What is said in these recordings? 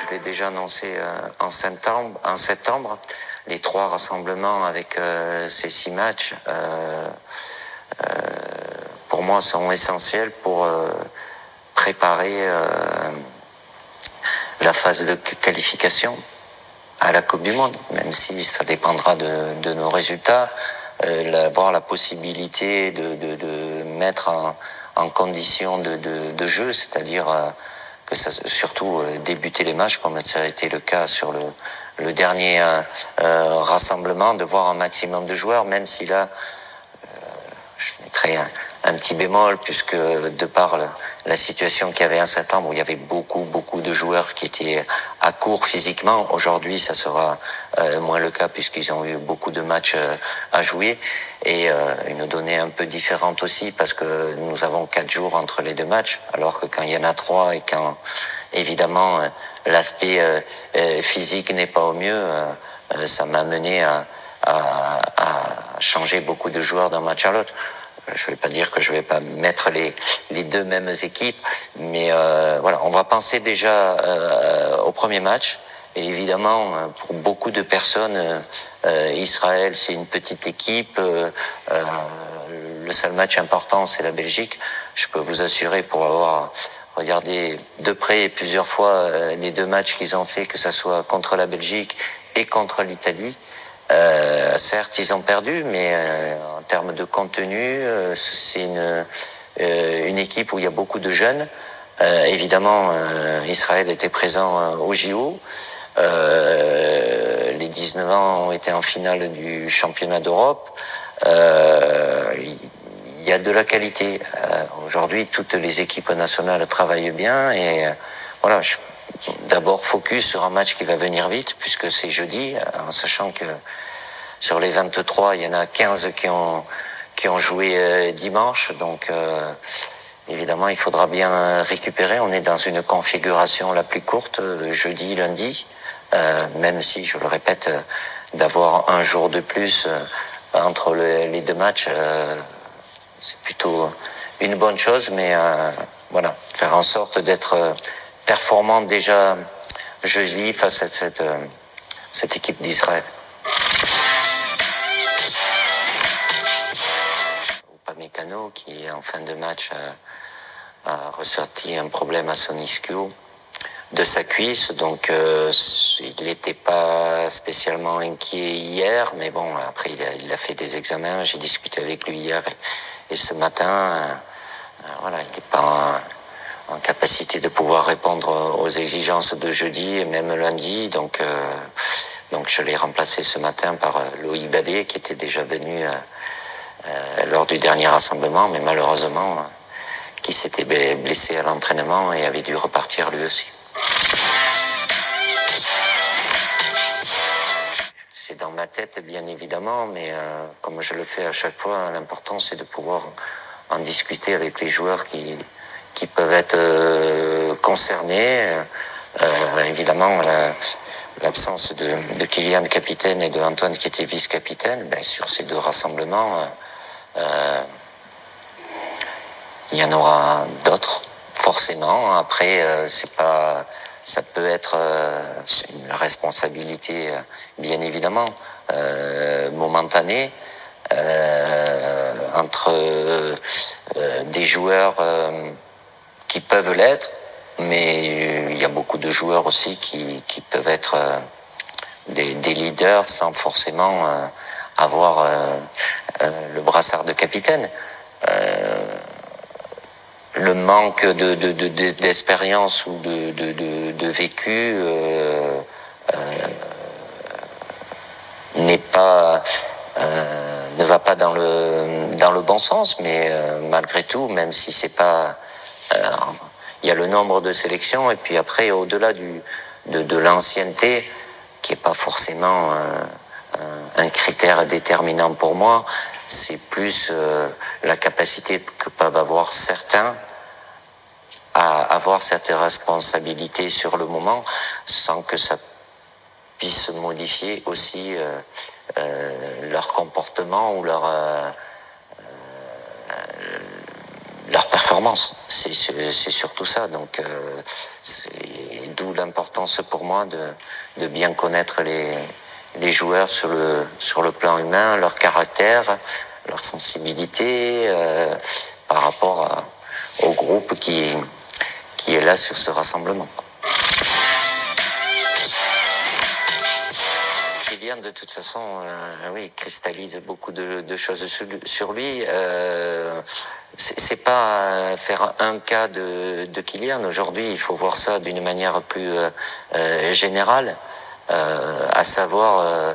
je l'ai déjà annoncé en septembre, les 3 rassemblements avec ces 6 matchs, pour moi, sont essentiels pour préparer la phase de qualification à la Coupe du Monde, même si ça dépendra de nos résultats. Avoir la possibilité de mettre en condition de jeu, c'est-à-dire que ça, surtout débuter les matchs, comme ça a été le cas sur le dernier rassemblement, de voir un maximum de joueurs, même si là, je mettrais un petit bémol, puisque de par la situation qu'il y avait en septembre, où il y avait beaucoup de joueurs qui étaient à court physiquement, aujourd'hui ça sera moins le cas, puisqu'ils ont eu beaucoup de matchs à jouer, et une donnée un peu différente aussi, parce que nous avons 4 jours entre les 2 matchs, alors que quand il y en a 3 et quand évidemment l'aspect physique n'est pas au mieux, ça m'a amené à changer beaucoup de joueurs d'un match à l'autre. Je vais pas dire que je vais pas mettre les 2 mêmes équipes, mais voilà, on va penser déjà au premier match. Et évidemment, pour beaucoup de personnes, Israël, c'est une petite équipe. Le seul match important, c'est la Belgique. Je peux vous assurer, pour avoir regardé de près et plusieurs fois les 2 matchs qu'ils ont fait, que ça soit contre la Belgique et contre l'Italie, certes, ils ont perdu, mais en termes de contenu, c'est une équipe où il y a beaucoup de jeunes. Évidemment, Israël était présent au JO. Les 19 ans ont été en finale du championnat d'Europe. Il y a de la qualité. Aujourd'hui, toutes les équipes nationales travaillent bien, et voilà, d'abord focus sur un match qui va venir vite, puisque c'est jeudi, en sachant que sur les 23, il y en a 15 qui ont joué dimanche. Donc évidemment, il faudra bien récupérer. On est dans une configuration la plus courte, jeudi, lundi, même si, je le répète, d'avoir un jour de plus entre les 2 matchs, c'est plutôt une bonne chose. Mais voilà, faire en sorte d'être performant déjà jeudi face à cette équipe d'Israël. Upamecano, qui en fin de match a ressorti un problème à son ischio de sa cuisse, donc il n'était pas spécialement inquiet hier, mais bon, après il a fait des examens, j'ai discuté avec lui hier et ce matin, voilà, il n'est pas en capacité de pouvoir répondre aux exigences de jeudi et même lundi, donc je l'ai remplacé ce matin par Loïc Babé, qui était déjà venu lors du dernier rassemblement, mais malheureusement qui s'était blessé à l'entraînement et avait dû repartir lui aussi. C'est dans ma tête, bien évidemment, mais comme je le fais à chaque fois, l'important c'est de pouvoir en discuter avec les joueurs qui peuvent être concernés. Évidemment, l'absence de Kylian, capitaine, et de Antoine, qui était vice-capitaine, sur ces 2 rassemblements, il y en aura d'autres, forcément. Après, ça peut être c'est une responsabilité, bien évidemment, momentanée, entre des joueurs qui peuvent l'être, mais il y a beaucoup de joueurs aussi qui peuvent être des leaders sans forcément avoir le brassard de capitaine. Le manque d'expérience ou de vécu ne va pas dans le bon sens, mais malgré tout, même si c'est pas, il y a le nombre de sélections, et puis après, au-delà de l'ancienneté, qui est pas forcément un critère déterminant pour moi, c'est plus la capacité que peuvent avoir certains à avoir cette responsabilité sur le moment, sans que ça puisse modifier aussi leur comportement ou leur performance. C'est surtout ça. Donc c'est d'où l'importance pour moi de bien connaître les joueurs sur le plan humain, leur caractère, leur sensibilité par rapport au groupe qui est là sur ce rassemblement. Kylian, de toute façon, oui, cristallise beaucoup de choses sur lui. C'est pas faire un cas de Kylian. Aujourd'hui, il faut voir ça d'une manière plus générale, à savoir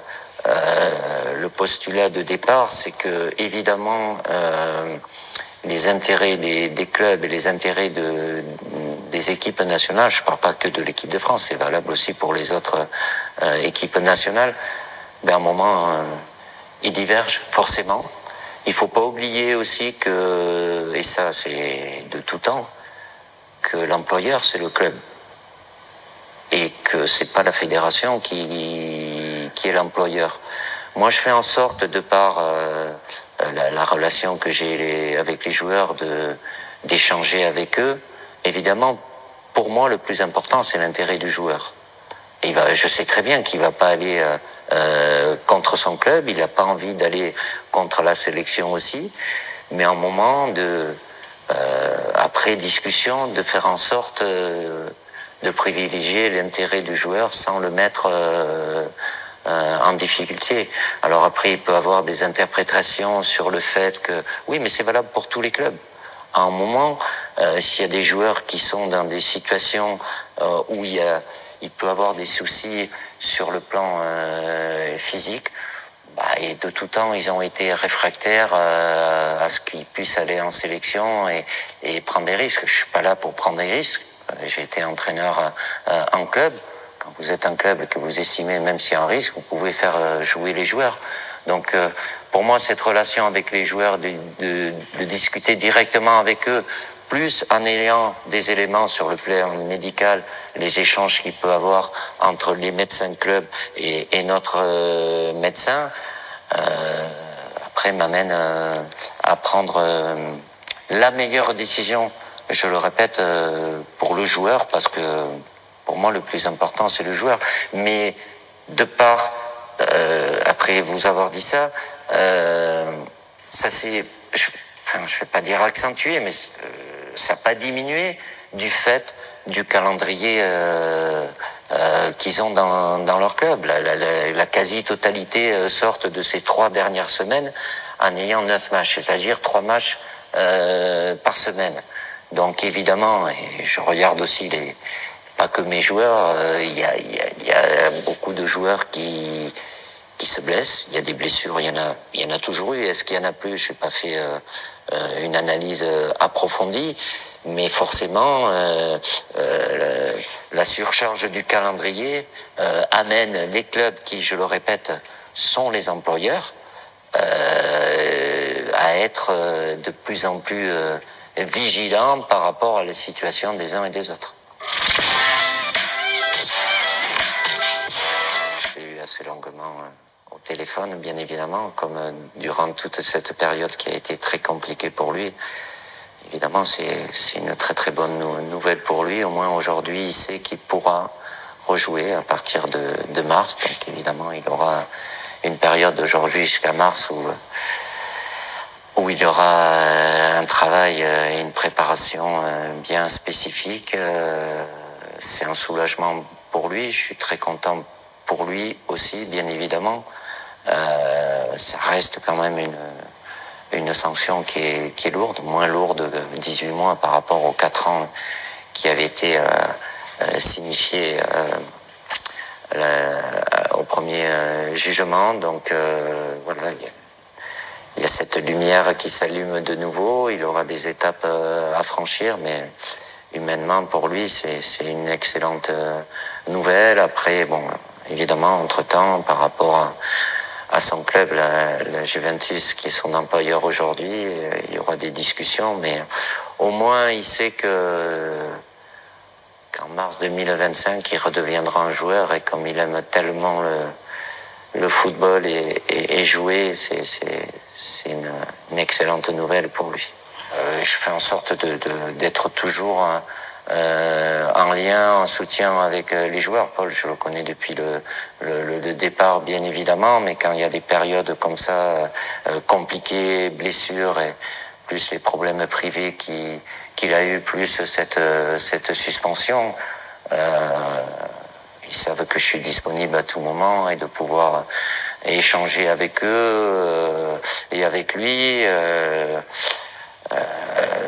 le postulat de départ, c'est que évidemment les intérêts des clubs et les intérêts des équipes nationales, je ne parle pas que de l'équipe de France, c'est valable aussi pour les autres équipes nationales, à un moment, ils divergent forcément. Il ne faut pas oublier aussi que, et ça c'est de tout temps, que l'employeur c'est le club. Et que c'est pas la fédération qui est l'employeur. Moi je fais en sorte, de par la relation que j'ai avec les joueurs, d'échanger avec eux. Évidemment, pour moi le plus important c'est l'intérêt du joueur. Je sais très bien qu'il va pas aller contre son club, il n'a pas envie d'aller contre la sélection aussi, mais à un moment après discussion, de faire en sorte de privilégier l'intérêt du joueur sans le mettre en difficulté. Alors après, il peut avoir des interprétations sur le fait que oui, mais c'est valable pour tous les clubs. À un moment, s'il y a des joueurs qui sont dans des situations où il peut avoir des soucis sur le plan physique, et de tout temps, ils ont été réfractaires à ce qu'ils puissent aller en sélection et prendre des risques. Je suis pas là pour prendre des risques. J'ai été entraîneur en club. Quand vous êtes un club et que vous estimez, même s'il y a un risque, vous pouvez faire jouer les joueurs. Donc, pour moi, cette relation avec les joueurs, de discuter directement avec eux, plus en ayant des éléments sur le plan médical, les échanges qu'il peut avoir entre les médecins de club et notre médecin, après m'amène à prendre la meilleure décision, je le répète, pour le joueur, parce que pour moi le plus important c'est le joueur. Mais de part, après vous avoir dit ça, ça c'est, je vais pas dire accentué, mais ça n'a pas diminué du fait du calendrier qu'ils ont dans leur club. La quasi-totalité sortent de ces 3 dernières semaines en ayant 9 matchs, c'est-à-dire 3 matchs par semaine. Donc évidemment, et je regarde aussi pas que mes joueurs, il y a beaucoup de joueurs qui se blessent. Il y a des blessures, il y en a toujours eu. Est-ce qu'il y en a plus? Je n'ai pas fait une analyse approfondie, mais forcément la surcharge du calendrier amène les clubs qui, je le répète, sont les employeurs à être de plus en plus vigilants par rapport à la situation des uns et des autres. J'ai eu assez longuement au téléphone, bien évidemment, comme durant toute cette période qui a été très compliquée pour lui. Évidemment, c'est une très très bonne nouvelle pour lui. Au moins aujourd'hui, il sait qu'il pourra rejouer à partir de mars. Donc évidemment, il aura une période d'aujourd'hui jusqu'à mars où il aura un travail et une préparation bien spécifique. C'est un soulagement pour lui. Je suis très content pour lui aussi, bien évidemment. Ça reste quand même une sanction qui est lourde, moins lourde que 18 mois par rapport aux 4 ans qui avaient été signifiés au premier jugement. Donc voilà, il y a cette lumière qui s'allume de nouveau. Il aura des étapes à franchir, mais humainement pour lui c'est une excellente nouvelle. Après, bon, évidemment, entre-temps, par rapport à son club, la Juventus, qui est son employeur aujourd'hui, il y aura des discussions, mais au moins il sait qu'en mars 2025, il redeviendra un joueur, et comme il aime tellement le football et jouer, c'est une excellente nouvelle pour lui. Je fais en sorte d'être toujours en lien, en soutien avec les joueurs. Paul, je le connais depuis le départ, bien évidemment, mais quand il y a des périodes comme ça, compliquées, blessures et plus les problèmes privés qu'il a eu, plus cette suspension, ils savent que je suis disponible à tout moment et de pouvoir échanger avec eux et avec lui.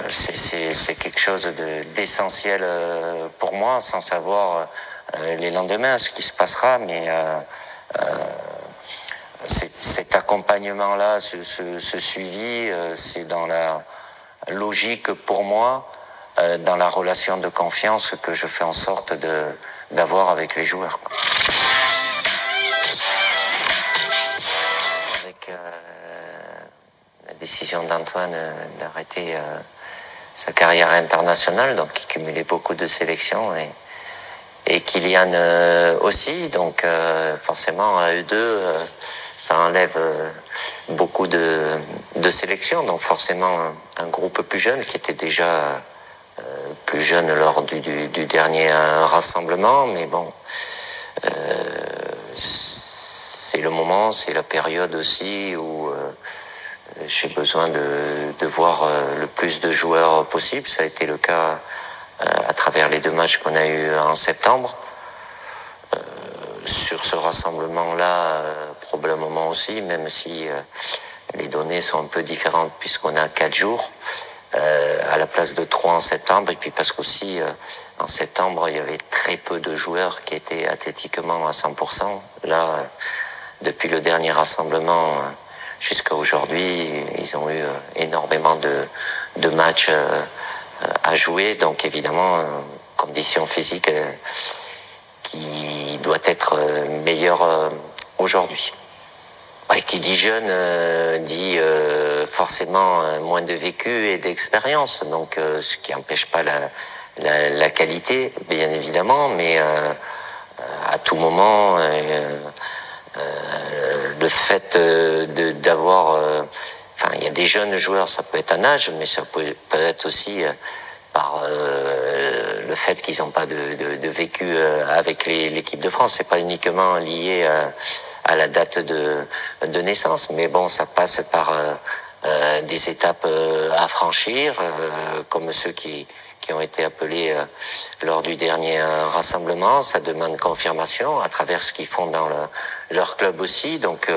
C'est quelque chose d'essentiel pour moi, sans savoir les lendemains ce qui se passera, mais cet accompagnement-là, ce suivi, c'est dans la logique pour moi, dans la relation de confiance que je fais en sorte d'avoir avec les joueurs. Avec la décision d'Antoine d'arrêter sa carrière internationale, donc il cumulait beaucoup de sélections, et Kylian aussi, donc forcément à eux deux, ça enlève beaucoup de sélections, donc forcément un groupe plus jeune qui était déjà plus jeune lors du dernier rassemblement, mais bon, c'est le moment, c'est la période aussi où j'ai besoin de voir le plus de joueurs possible. Ça a été le cas à travers les 2 matchs qu'on a eu en septembre. Sur ce rassemblement-là, probablement aussi, même si les données sont un peu différentes puisqu'on a 4 jours à la place de 3 en septembre, et puis parce qu'aussi en septembre il y avait très peu de joueurs qui étaient athlétiquement à 100%. Là, depuis le dernier rassemblement jusqu'à aujourd'hui, ils ont eu énormément de matchs à jouer, donc évidemment condition physique qui doit être meilleure aujourd'hui. Et qui dit jeune dit forcément moins de vécu et d'expérience, donc ce qui n'empêche pas la qualité, bien évidemment, mais à tout moment, le fait d'avoir... Enfin, il y a des jeunes joueurs, ça peut être un âge, mais ça peut être aussi par le fait qu'ils n'ont pas de vécu avec l'équipe de France. C'est pas uniquement lié à la date de naissance, mais bon, ça passe par des étapes à franchir, comme ceux qui ont été appelés lors du dernier rassemblement. Ça demande confirmation à travers ce qu'ils font dans leur club aussi, donc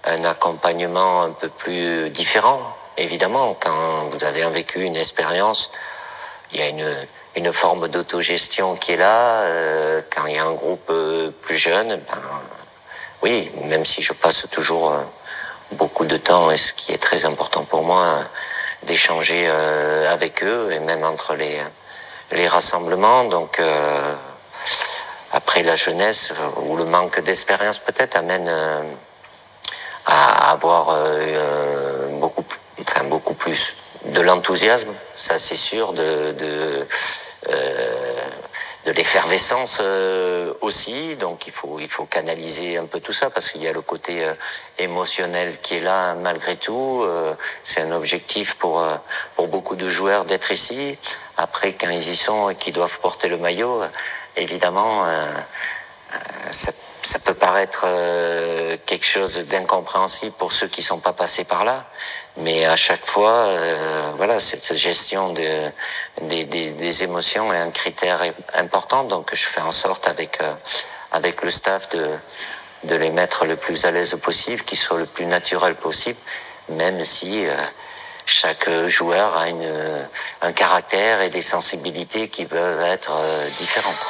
un accompagnement un peu plus différent. Évidemment, quand vous avez vécu une expérience, il y a une forme d'autogestion qui est là. Quand il y a un groupe plus jeune, ben, oui, même si je passe toujours beaucoup de temps, et ce qui est très important pour moi, d'échanger avec eux, et même entre les rassemblements. Donc après, la jeunesse ou le manque d'expérience peut-être amène à avoir beaucoup plus de l'enthousiasme, ça c'est sûr, de l'effervescence aussi, donc il faut canaliser un peu tout ça, parce qu'il y a le côté émotionnel qui est là malgré tout. C'est un objectif pour beaucoup de joueurs d'être ici. Après, quand ils y sont et qu'ils doivent porter le maillot, évidemment ça peut paraître quelque chose d'incompréhensible pour ceux qui sont pas passés par là, mais à chaque fois, voilà, cette gestion des émotions est un critère important. Donc, je fais en sorte avec le staff de les mettre le plus à l'aise possible, qu'ils soient le plus naturel possible, même si chaque joueur a un caractère et des sensibilités qui peuvent être différentes.